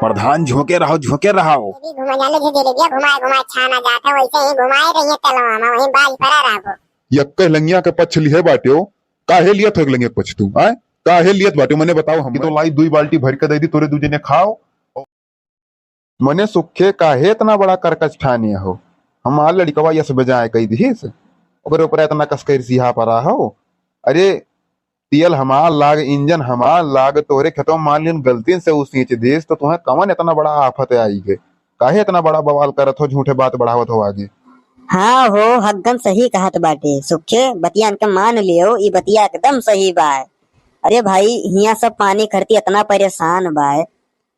प्रधान झोंके रहो झोंके रहो। घुमा जाने से जलेबिया घुमाए घुमाए छाना जाता वैसे ही घुमाए रहिए तलवा में वहीं बाज पड़ा रहो। यक्के लंगिया के पछ लिहे बाट्यो काहे लियत हो लंगिया पछ तू आए काहे लियत बाट्यो मने बताओ। हम तो लाई 2 बाल्टी भर के दे दी तोरे दूजे ने खाओ मने सुखे काहे इतना बड़ा करकच ठानिया हो। हमार लड़कवा यस बजाए कही दिस ओकरे ऊपर इतना कसकर सिहा परा हो। अरे तेल हमार लाग इंजन हमार लाग तोरे खेतों मान लियन गलती से उस नीचे देश तो तुम्हें कमन इतना बड़ा आफत आई गए काहे इतना बड़ा बवाल करत हो झूठे बात बढ़ावत हो आगे। हाँ हो हकदम सही कहत बाटे सुखे बतिया के मान लियो ई बतिया एकदम सही बा। अरे भाई हिया सब पानी खरती इतना परेशान बा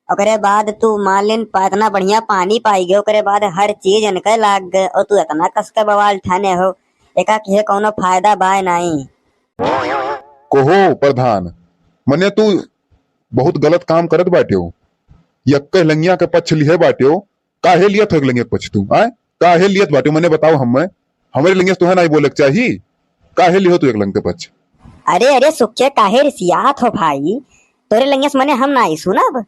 ओकरे बाद तू मान लेन इतना बढ़िया पानी पाई गए ओकरे बाद हर चीज इनके लाग गए और तू इतना कस के बवाल ठाने हो एका के कौनो फायदा बा नहीं। कोहो प्रधान मने तू बहुत गलत काम करत बाटे हो। यक्के लंगिया के पछ लिहे बाटे हो काहे लियत हो लंगिया पछ तू आए काहे लियत बाटे मने बताओ। हमारे लंगिया तुम्हें नहीं बोले चाहिए काहे लियो तू एक लंग के पछ। अरे अरे सुखे काहे रिसियात हो भाई तोरे लंगियस मने हम नहीं सुनब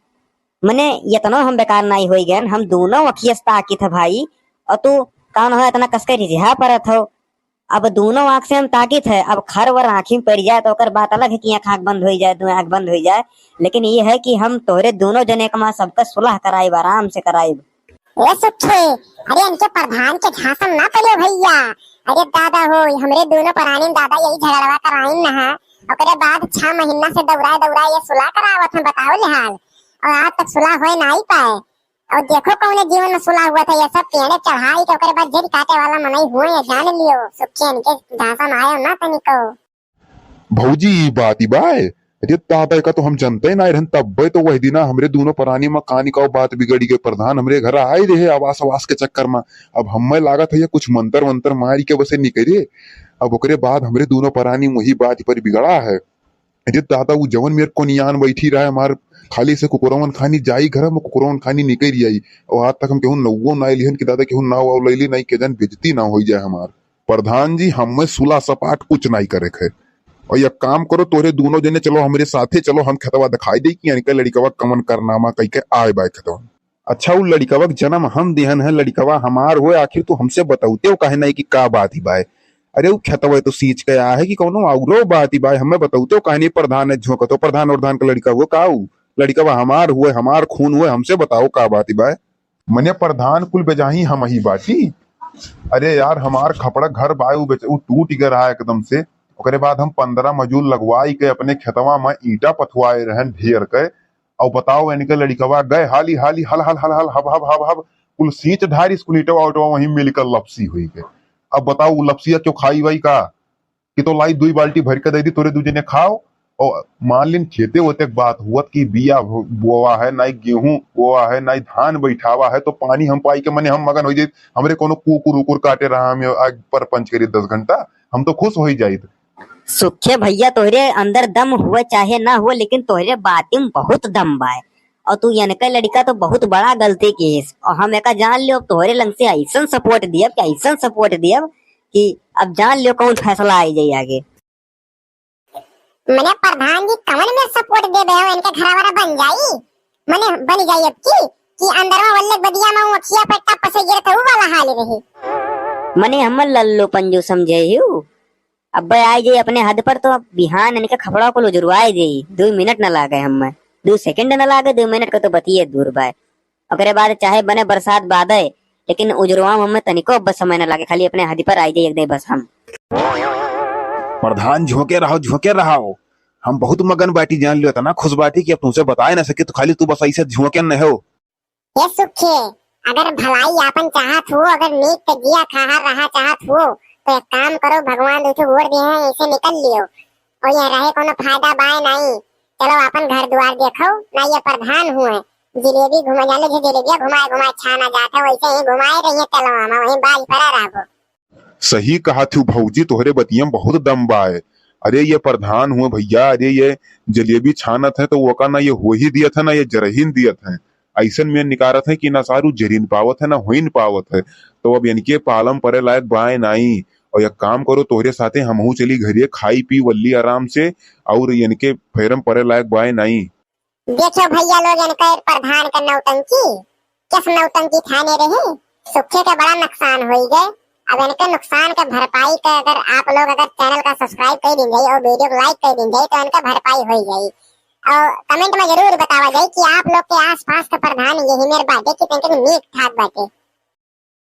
मने इतना हम बेकार नहीं हो गए हम दोनों अखियस ताकित है भाई और तू कौन हो इतना कसके रिझा परत हो। अब दोनों आंख से हम ताकित है अब खर वर आंखी में पड़ जाए तो ओकर बात अलग है कि आंख बंद हो जाए दो आंख बंद हो जाए लेकिन ये है कि हम तोरे दोनों जने कमा सबका सुलह कराइब आराम से कराइब। ए सुखे अरे इनके प्रधान के झांसम ना पड़े भैया। अरे दादा हो हमरे दोनों प्राणी दादा यही झगड़वा कराइन ना ओकरे बाद 6 महीना से दौड़ाए दौड़ाए ये सुलह करावत हम बताओ ले हाल और आज तक सुलह हो नहीं पाए और देखो कौन जीवन में सुलह हुआ था ये सब पेड़े चढ़ाई के ओकरे बाद जड़ काटे वाला मनई हुए ये जान लियो सुखे इनके झांसम आयो ना तनिको। भौजी बात ही बाय अरे दादा का तो हम जानते ना रहन तब तो वही दिना हमरे दोनों प्राणी में कहानी का बात बिगड़ी गई। प्रधान हमरे घर आए रहे आवास आवास के चक्कर में अब हमें लागत है कुछ मंत्र वंत्र मारी के बसे निकले अब ओकरे बाद हमरे दोनों प्राणी वही बात पर बिगड़ा है। अरे दादा वो जवन मेरे को नियान बैठी रहा है हमार खाली से कुकुरवन खानी जाई घर में कुकुरवन खानी निकल आई और आज तक हम केहू नौ ना लिहन कि दादा केहू नाव लैली नहीं के जन बेजती ना हो जाए हमार। प्रधान जी हमें सुला सपाट कुछ नहीं करे है और ये काम करो तोरे दोनों जने चलो हमारे साथे चलो हम खेतवा दिखाई दे कि यानी लड़कवा कमन करनामा कह के आए बाय खेतवा। अच्छा वो लड़कवा जन्म हम देहन है लड़कवा हमार हो आखिर तू हमसे बताऊते हो कहे नहीं कि का बात ही बाय। अरे वो खेतवा तो सींच के आया है कि कौनो औरो बात ही बाय हमें बताऊते हो कहे नहीं प्रधान है झोंक तो प्रधान और धान का लड़का हुआ का लड़कवा हमार हुए हमार खून हुए हमसे बताओ का बात ही बाय। मने प्रधान कुल बेजाही हम ही बाटी। अरे यार हमार खपड़ा घर बाय वो टूट गया रहा एकदम से ओकरे बाद हम 15 मजूर लगवाई के अपने खेतवा में ईटा पथवाए रहन ढेर के और बताओ इनके लड़कवा गए हाली हाली हल हल हल हल हब हब हब हब कुल सींच ढारी स्कूल ईटवा उटवा वहीं मिलकर लपसी हुई के। अब बताओ वो लपसिया क्यों खाई वही का कि तो लाई 2 बाल्टी भर के दे दी तोरे दूजे ने खाओ और मान लिन खेते होते बात हुआ कि बिया बोआ है ना गेहूं बोआ है ना धान बैठावा है तो पानी हम पाई के मने हम मगन हो जाए हमरे कोनो कुकुर उकुर काटे रहा हम आग पर पंच करी 10 घंटा हम तो खुश हो जाए। सुखे भैया तोहरे अंदर दम हुआ चाहे ना हुआ लेकिन तोहरे बाती में बहुत दम बा और तू इनका लड़का तो बहुत बड़ा गलती की है और हम एका जान लियो तोहरे लंग से ऐसा सपोर्ट दियब कि ऐसा सपोर्ट दियब कि अब जान लियो कौन फैसला आई जाए आगे। मने प्रधान जी कमन में सपोर्ट दे बे इनके घर वाला बन जाई मने बन जाई अब कि अंदरवा वल्ले बदिया में अखिया पट्टा पसे गिरे तो वाला हाल रही मने हम लल्लो पंजू समझे हूँ अब आई जाए अपने हद पर तो बिहान इनके खपड़ा को जुड़वाई दे 2 मिनट न लागे हमें 2 सेकंड न लागे 2 मिनट का तो बतिये दूर बाय ओकरे बाद चाहे बने बरसात बादे लेकिन उजरवा हमें तनिको बस समय न लागे खाली अपने हद पर आई जाए एकदम बस हम। प्रधान झोंके रहो हम बहुत मगन बाटी जान लियो ना खुश बाटी कि अब तुमसे बताए ना सके तो खाली तू बस ऐसे झोंके न हो। ये सुखे अगर भलाई आपन चाहत हो अगर नीक के जिया खाहा रहा चाहत हो तो एक काम करो भगवान दूसरे वोट दिए हैं ऐसे निकल लियो और ये रहे कोनो फायदा बाय नहीं चलो अपन घर द्वार देखो ना ये प्रधान हुए जलेबी घुमा जाने से जलेबिया घुमाए घुमाए छाना जाता वैसे ही घुमाए रहिए तलवा में वहीं बाज पड़ा रहो। सही कहा थी भौजी तोहरे बतियम बहुत दम बाय। अरे ये प्रधान हुए भैया अरे ये जलेबी छानत है तो वो का ना ये हो ही दिया था ना ये जरहीन दिया था ऐसा में निकारत है कि ना सारू जरीन पावत है ना होइन पावत है तो अब इनके पालम परे लायक बाय नहीं और एक काम करो तोहरे साथे हमहू चली घरे खाई पी वल्ली आराम से और इनके फेरम परे लायक बाय नहीं। देखो भैया लोग इनका प्रधान का नौटंकी किस नौटंकी थाने रहे, सुखे का बड़ा नुकसान हो गए। अब इनके नुकसान का भरपाई का अगर आप लोग अगर चैनल का सब्सक्राइब कर देंगे और वीडियो को लाइक कर देंगे तो इनका भरपाई हो गई। और कमेंट में जरूर बतावा जाए कि आप लोग के आसपास का प्रधान यही मेरे बाटे कि नीक ठाक बाटे।